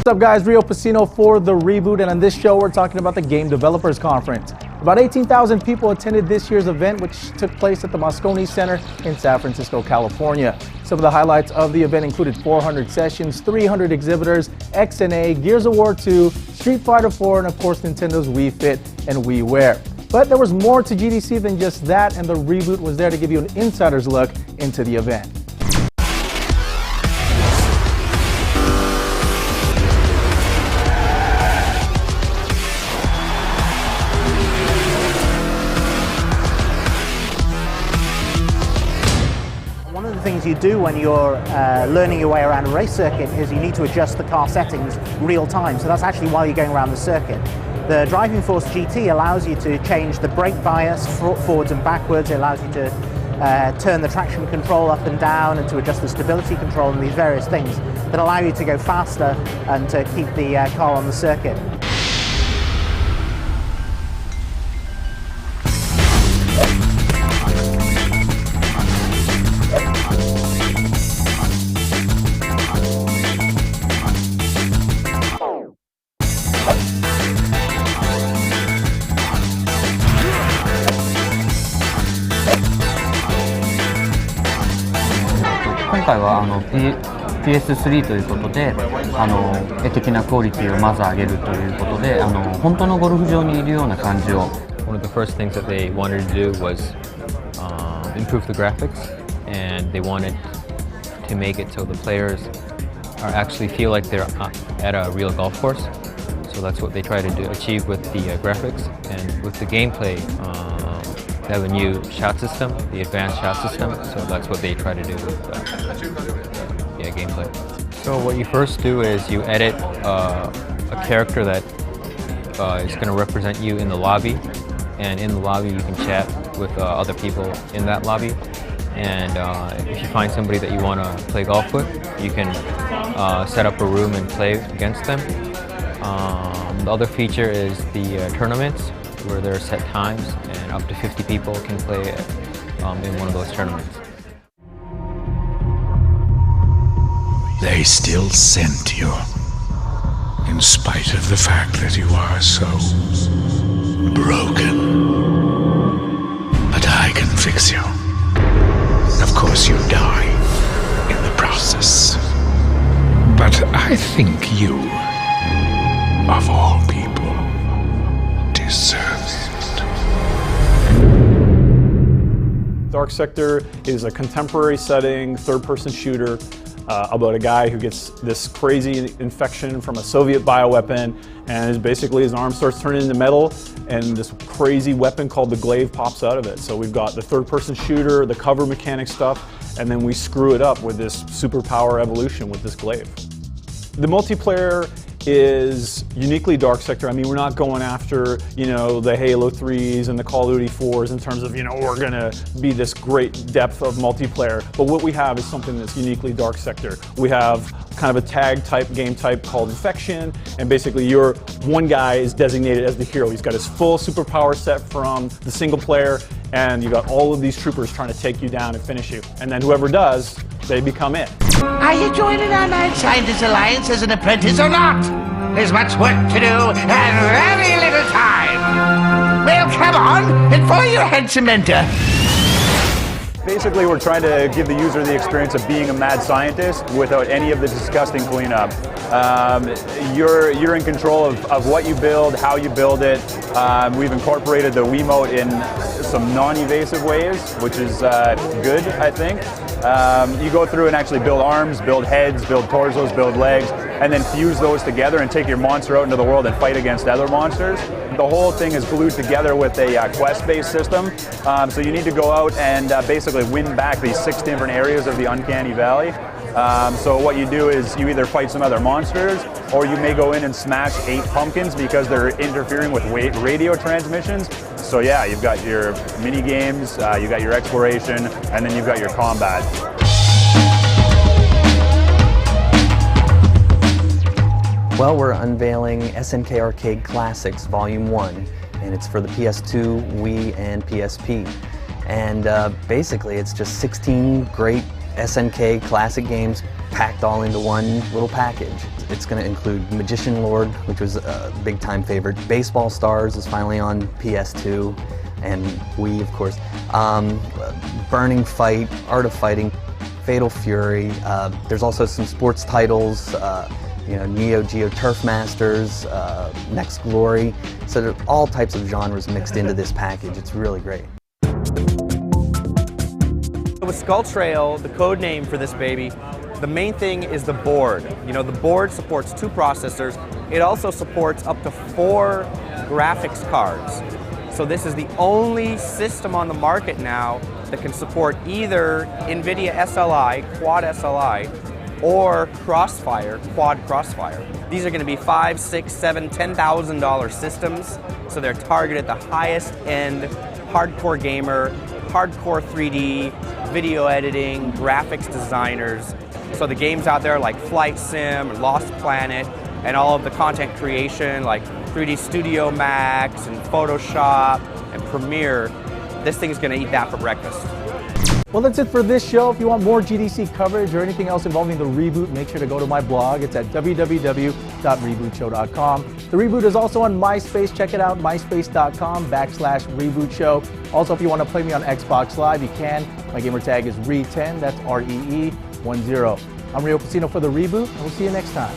What's up guys, Rio Pacino for The Reboot, and on this show we're talking about the Game Developers Conference. About 18,000 people attended this year's event, which took place at the Moscone Center in San Francisco, California. Some of the highlights of the event included 400 sessions, 300 exhibitors, XNA, Gears of War 2, Street Fighter 4, and of course Nintendo's Wii Fit and WiiWare. But there was more to GDC than just that, and The Reboot was there to give you an insider's look into the event. One of the things you do when you're learning your way around a race circuit is you need to adjust the car settings real time. So that's actually while you're going around the circuit. The Driving Force GT allows you to change the brake bias forwards and backwards. It allows you to turn the traction control up and down and to adjust the stability control and these various things that allow you to go faster and to keep the car on the circuit.今回はPS3 ということで絵的なクオリティをまず上げるということで本当のゴルフ場にいるような感じを One of the first things that they wanted to do was improve the graphics, and they wanted to make it so the players actually feel like they're at a real golf course. So that's what they try to achieve with the graphics, and with the gameplay. They have a new shot system, the advanced shot system, so that's what they try to do with gameplay. So what you first do is you edit a character that is going to represent you in the lobby, and in the lobby you can chat with other people in that lobby, and if you find somebody that you want to play golf with, you can set up a room and play against them. The other feature is the tournaments, where there are set times and up to 50 people can play in one of those tournaments. They still sent you, in spite of the fact that you are so broken. But I can fix you. Of course you die in the process. But I think you, of all people, deserve it. Dark Sector is a contemporary setting, third-person shooter about a guy who gets this crazy infection from a Soviet bioweapon, and basically his arm starts turning into metal, and this crazy weapon called the glaive pops out of it. So we've got the third-person shooter, the cover mechanic stuff, and then we screw it up with this superpower evolution with this glaive. The multiplayer is uniquely Dark Sector. I mean, we're not going after, the Halo 3s and the Call of Duty 4s in terms of, we're gonna be this great depth of multiplayer. But what we have is something that's uniquely Dark Sector. We have kind of a tag type game type called Infection, and basically one guy is designated as the hero. He's got his full superpower set from the single player, and you got all of these troopers trying to take you down and finish you. And then whoever does, they become it. Are you joining our Mad Scientist Alliance as an apprentice or not? There's much work to do and very little time. Well, come on, and for your handsome mentor. Basically, we're trying to give the user the experience of being a mad scientist without any of the disgusting cleanup. You're in control of what you build, how you build it. We've incorporated the Wiimote in some non-evasive ways, which is good, I think. You go through and actually build arms, build heads, build torsos, build legs, and then fuse those together and take your monster out into the world and fight against other monsters. The whole thing is glued together with a quest-based system. So you need to go out and basically win back these 6 different areas of the Uncanny Valley. So what you do is you either fight some other monsters, or you may go in and smash 8 pumpkins because they're interfering with radio transmissions. So yeah, you've got your mini games, you've got your exploration, and then you've got your combat. Well, we're unveiling SNK Arcade Classics Volume 1, and it's for the PS2, Wii, and PSP. And basically, it's just 16 great SNK classic games packed all into one little package. It's going to include Magician Lord, which was a big time favorite. Baseball Stars is finally on PS2 and Wii, of course. Burning Fight, Art of Fighting, Fatal Fury. There's also some sports titles, Neo Geo Turf Masters, Next Glory. So there are all types of genres mixed into this package. It's really great. With Skulltrail, the code name for this baby, the main thing is the board. The board supports 2 processors. It also supports up to 4 graphics cards. So this is the only system on the market now that can support either NVIDIA SLI, Quad SLI, or Crossfire, Quad Crossfire. These are going to be $5,000, $6,000, $7,000, $10,000 systems. So they're targeted at the highest end, hardcore gamer, hardcore 3D, video editing, graphics designers. So the games out there like Flight Sim, Lost Planet, and all of the content creation like 3D Studio Max and Photoshop and Premiere, this thing's gonna eat that for breakfast. Well, that's it for this show. If you want more GDC coverage or anything else involving the Reboot, make sure to go to my blog. It's at www.rebootshow.com. The Reboot is also on MySpace. Check it out, myspace.com/rebootshow. Also, if you want to play me on Xbox Live, you can. My gamer tag is RE10, that's REE10. I'm Rio Pacino for the Reboot, and we'll see you next time.